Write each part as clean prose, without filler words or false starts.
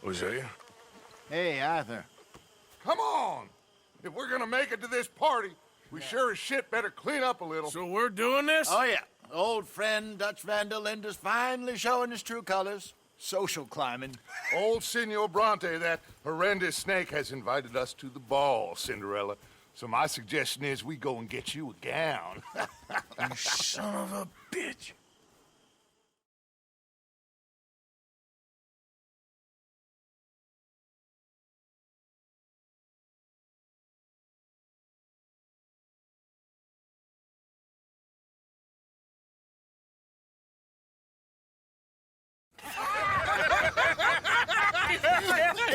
Hosea? Hey, Arthur. Come on! If we're gonna make it to this party, we sure as shit better clean up a little. So we're doing this? Oh, yeah. Old friend Dutch Van der Linde's finally showing his true colors. Social climbing. Old Senor Bronte, that horrendous snake, has invited us to the ball, Cinderella. So my suggestion is we go and get you a gown. You son of a bitch.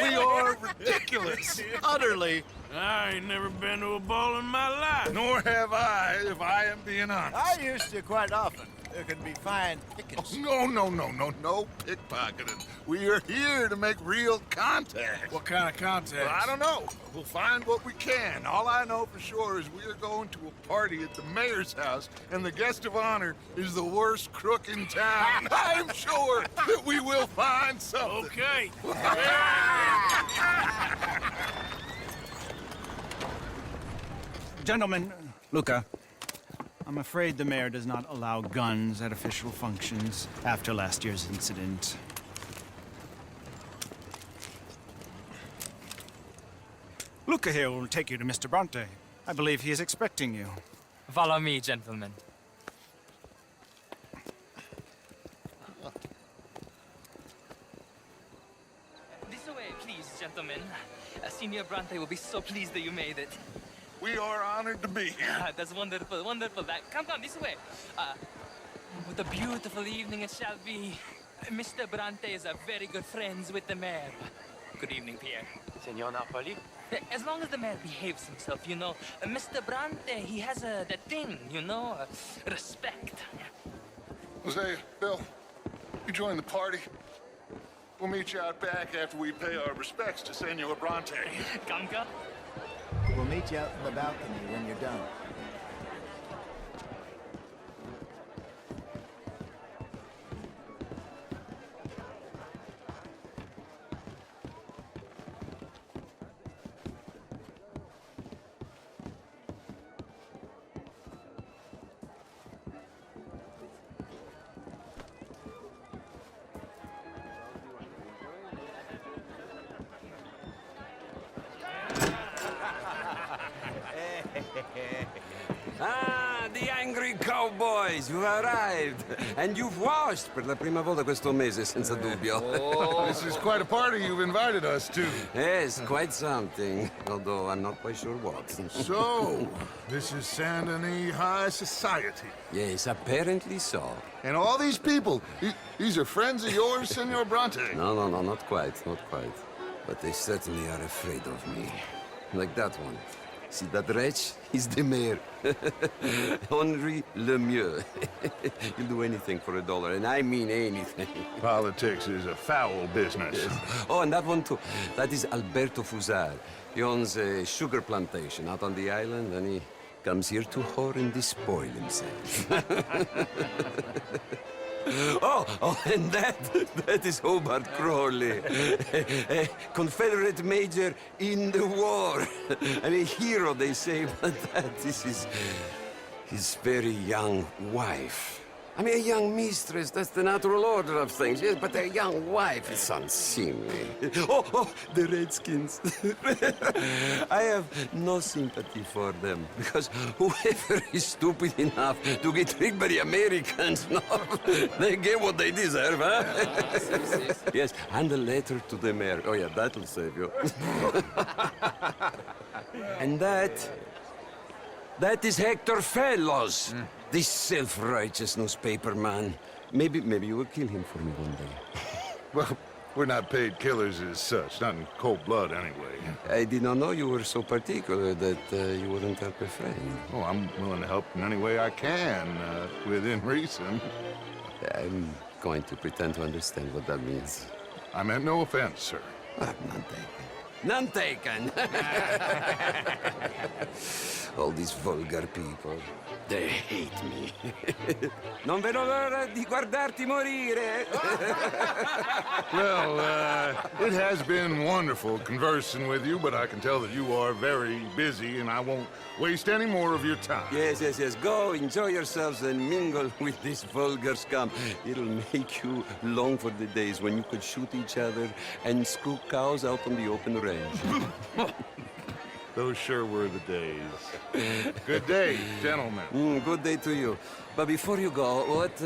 We are ridiculous. Utterly. I ain't never been to a ball in my life. Nor have I, if I am being honest. I used to quite often. There can be fine pickings. No pickpocketing. We are here to make real contact. What kind of contact? Well, I don't know. We'll find what we can. All I know for sure is we are going to a party at the mayor's house, and the guest of honor is the worst crook in town. I'm sure that we will find something. Okay. Gentlemen, Luca, I'm afraid the mayor does not allow guns at official functions after last year's incident. Luca here will take you to Mr. Bronte. I believe he is expecting you. Follow me, gentlemen. This way, please, gentlemen. Senior Bronte will be so pleased that you made it. We are honored to be here. That's wonderful, wonderful. Come, this way. What a beautiful evening it shall be. Mr. Bronte is a very good friends with the mayor. Good evening, Pierre. Senor Napoli? As long as the mayor behaves himself, you know. Mr. Bronte, he has that thing, you know, respect. Hosea, Bill, you join the party. We'll meet you out back after we pay our respects to Senor Bronte. Kanka? We'll meet you out in the balcony when you're done. Ah, the angry cowboys, you've arrived. And you've washed per la prima volta questo mese, senza dubbio. This is quite a party you've invited us to. Yes, quite something. Although I'm not quite sure what. So, this is Saint Denis High Society. Yes, apparently so. And all these people, these are friends of yours, Senor Bronte? No, not quite, not quite. But they certainly are afraid of me. Like that one. See that wretch? He's the mayor. Henri Lemieux. He'll do anything for $1, and I mean anything. Politics is a foul business. Yes. Oh, and that one too. That is Alberto Fusar. He owns a sugar plantation out on the island, and he comes here to whore and despoil himself. Oh, and that is Hobart Crawley, a Confederate major in the war, and a hero, they say, but that is his very young wife. I mean, a young mistress, that's the natural order of things, yes, but a young wife is unseemly. Oh, the Redskins. I have no sympathy for them, because whoever is stupid enough to get tricked by the Americans, no, they get what they deserve, huh? Yes, and a letter to the mayor. Oh, yeah, that'll save you. And that is Hector Fellows. This self-righteous newspaper man. Maybe you will kill him for me one day. Well, we're not paid killers as such, not in cold blood anyway. I did not know you were so particular that you wouldn't help a friend. Oh, I'm willing to help in any way I can, within reason. I'm going to pretend to understand what that means. I meant no offense, sir. None taken. None taken! All these vulgar people. They hate me. Non vedo l'ora di guardarti morire. Well, it has been wonderful conversing with you, but I can tell that you are very busy, and I won't waste any more of your time. Yes, yes, yes. Go, enjoy yourselves and mingle with this vulgar scum. It'll make you long for the days when you could shoot each other and screw cows out on the open range. Those sure were the days. Good day, gentlemen. Good day to you. But before you go, what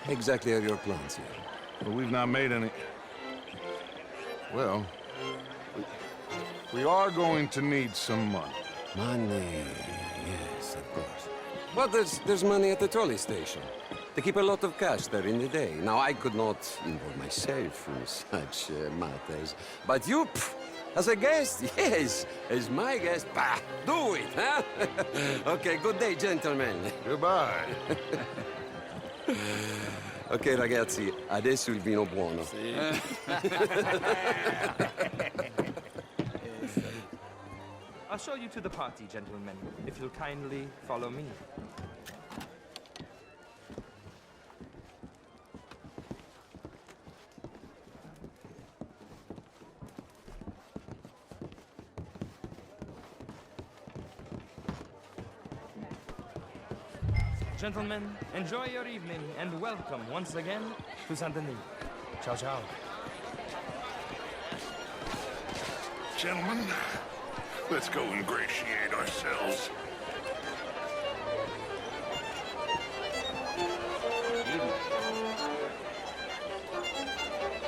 exactly are your plans here? Well, we've not made any... Well, we are going to need some money. Money, yes, of course. But there's money at the trolley station. They keep a lot of cash there in the day. Now, I could not involve myself in such matters. But you, as a guest, yes, as my guest, bah, do it, huh? Okay, good day, gentlemen. Goodbye. Ok, ragazzi, adesso il vino buono. I'll show you to the party, gentlemen, if you'll kindly follow me. Gentlemen, enjoy your evening and welcome once again to Saint-Denis. Ciao, ciao. Gentlemen, let's go ingratiate ourselves.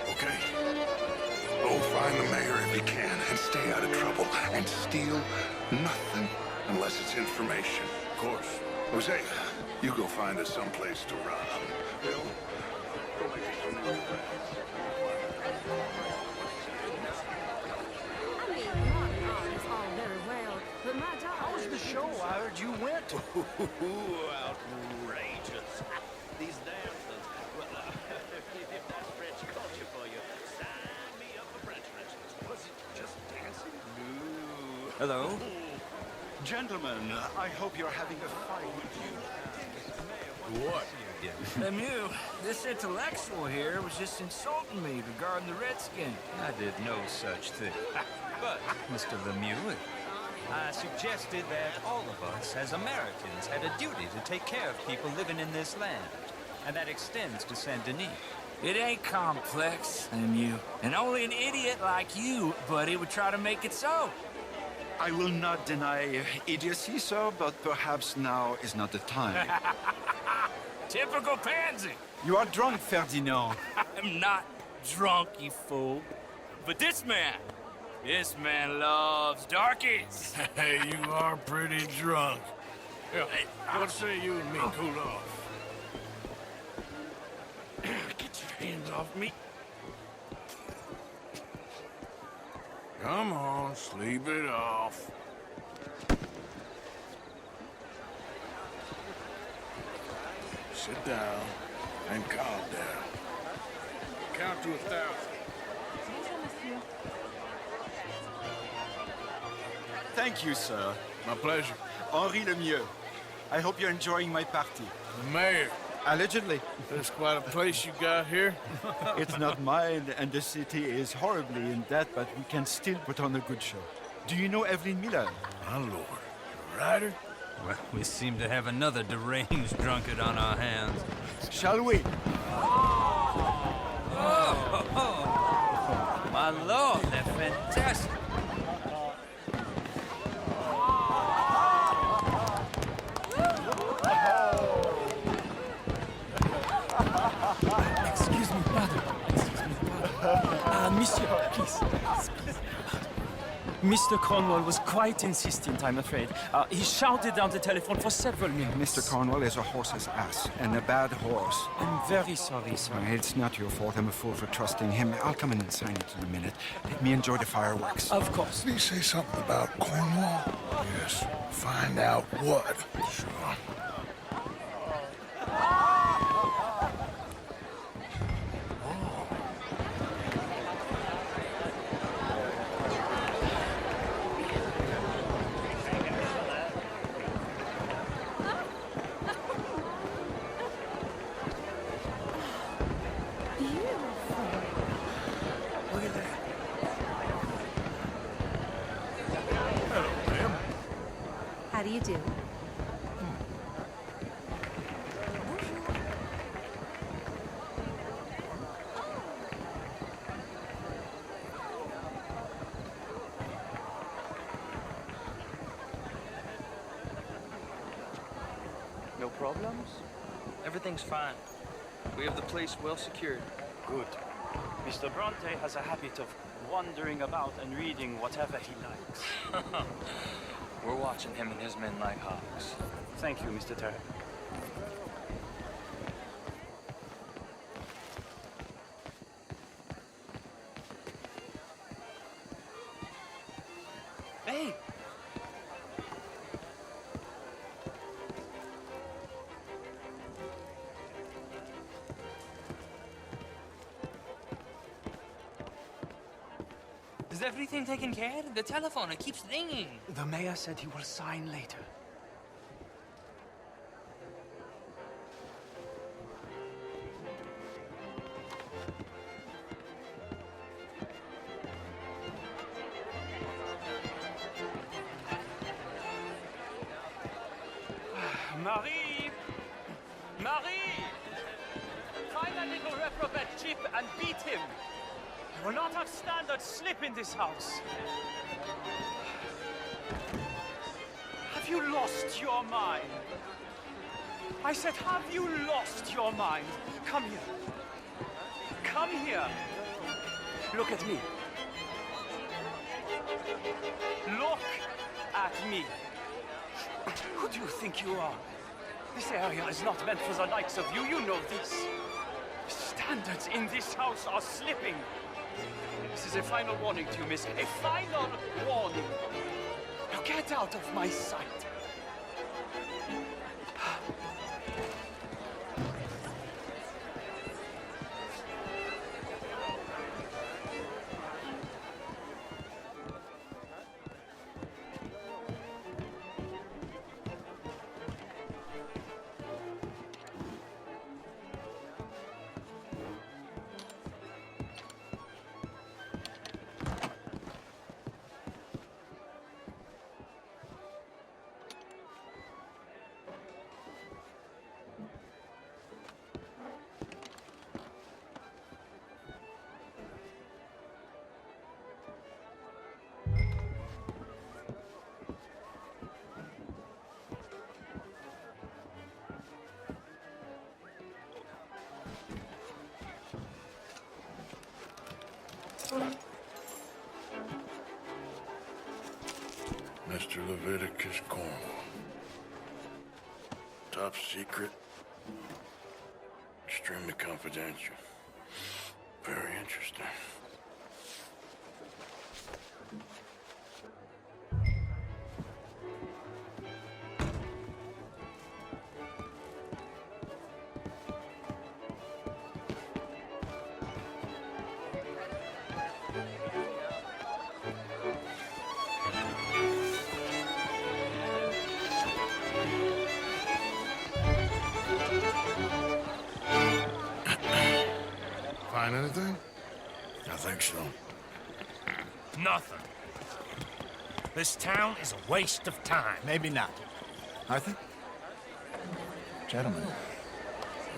Okay. Go find the mayor if you can and stay out of trouble. And steal nothing unless it's information. Of course. Jose, you go find us someplace to run. Bill, go make us some new friends. I mean, martial art is all very well, but my job... How was the show I heard you went to? Outrageous. These dancers. Well, if that's French culture for you, sign me up for French lessons. Was it just dancing? No. Hello? Gentlemen, I hope you're having a fine evening. What? Lemieux, this intellectual here was just insulting me regarding the Redskin. I did no such thing. But, Mr. Lemieux, I suggested that all of us, as Americans, had a duty to take care of people living in this land. And that extends to Saint-Denis. It ain't complex, Lemieux. And only an idiot like you, buddy, would try to make it so. I will not deny idiocy, sir, but perhaps now is not the time. Typical pansy. You are drunk, Ferdinand. I'm not drunk, you fool. But this man loves darkies. Hey, you are pretty drunk. Yeah, what say you and me cool off? Get your hands off me. Come on, sleep it off. Sit down and calm down. Count to 1,000. Thank you, sir. My pleasure. Henri Lemieux. I hope you're enjoying my party. The mayor. Allegedly. That's quite a place you got here. It's not mine, and the city is horribly in debt, but we can still put on a good show. Do you know Evelyn Miller? My lord. A writer? Well, we seem to have another deranged drunkard on our hands. Shall we? My lord, they're fantastic. Excuse me, pardon. Monsieur, please. Mr. Cornwall was quite insistent, I'm afraid. He shouted down the telephone for several minutes. Mr. Cornwall is a horse's ass, and a bad horse. I'm very sorry, sir. It's not your fault. I'm a fool for trusting him. I'll come in and sign it in a minute. Let me enjoy the fireworks. Of course. Did he say something about Cornwall? Yes. Find out what. Sure. do you do? No problems? Everything's fine. We have the place well secured. Good. Mr. Bronte has a habit of wandering about and reading whatever he likes. We're watching him and his men like hawks. Thank you, Mr. Terry. Hey! Is everything taken care of? The telephone, it keeps ringing. The mayor said he will sign later. Marie! Marie! Find that little reprobate Chip and beat him! We will not have standard slip in this house! Have you lost your mind? I said, have you lost your mind? Come here. Come here. Look at me. Look at me. Who do you think you are? This area is not meant for the likes of you. You know this. Standards in this house are slipping. This is a final warning to you, miss. A final warning. Now get out of my sight. Mr. Leviticus Cornwall. Top secret. Extremely confidential. Very interesting. Find anything? I think so. Nothing. This town is a waste of time. Maybe not. Arthur? Gentlemen,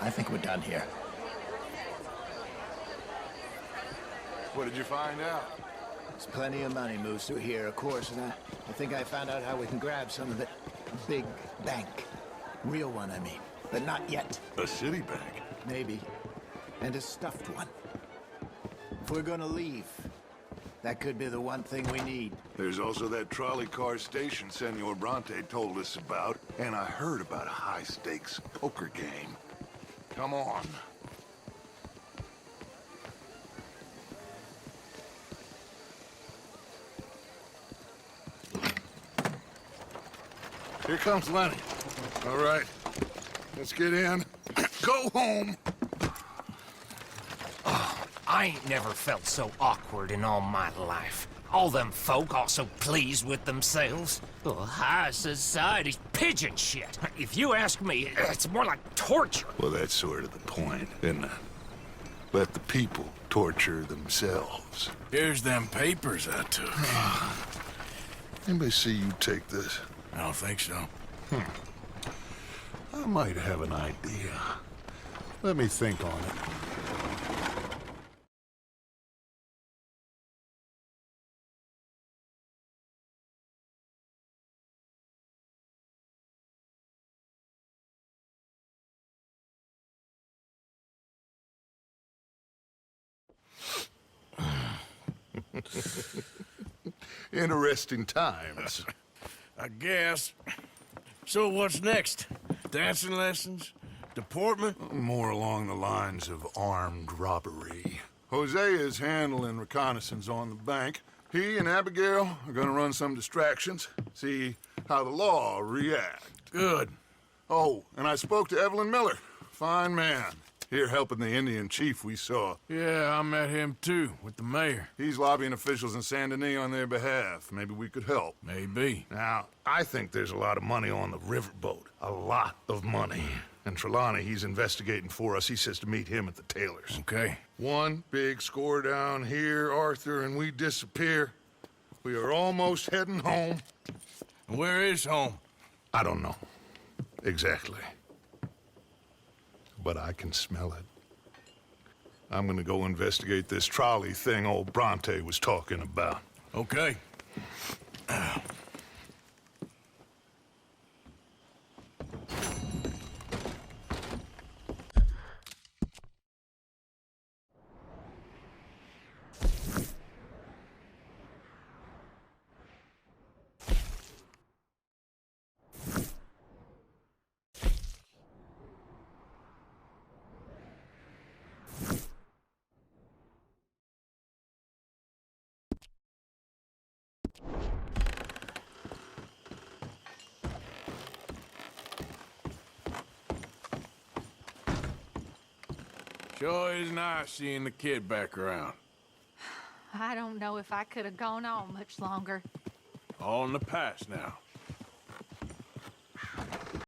I think we're done here. What did you find out? There's plenty of money moves through here, of course, and I think I found out how we can grab some of it. A big bank. Real one, I mean. But not yet. A city bank? Maybe. And a stuffed one. If we're gonna leave, that could be the one thing we need. There's also that trolley car station Senor Bronte told us about, and I heard about a high-stakes poker game. Come on. Here comes Lenny. All right, let's get in. Go home. I ain't never felt so awkward in all my life. All them folk all so pleased with themselves. Oh, high society's pigeon shit. If you ask me, it's more like torture. Well, that's sort of the point, isn't it? Let the people torture themselves. Here's them papers I took. Anybody see you take this? I don't think so. I might have an idea. Let me think on it. Interesting times. I guess. So what's next? Dancing lessons? Deportment? More along the lines of armed robbery. Hosea is handling reconnaissance on the bank. He and Abigail are gonna run some distractions, see how the law react. Good. Oh, and I spoke to Evelyn Miller. Fine man. Here helping the Indian chief we saw. Yeah, I met him too, with the mayor. He's lobbying officials in Saint Denis on their behalf. Maybe we could help. Maybe. Now, I think there's a lot of money on the riverboat. A lot of money. And Trelawney, he's investigating for us. He says to meet him at the Taylor's. Okay. One big score down here, Arthur, and we disappear. We are almost heading home. Where is home? I don't know. Exactly. But I can smell it. I'm gonna go investigate this trolley thing old Bronte was talking about. Okay. Sure is nice seeing the kid back around. I don't know if I could have gone on much longer. All in the past now.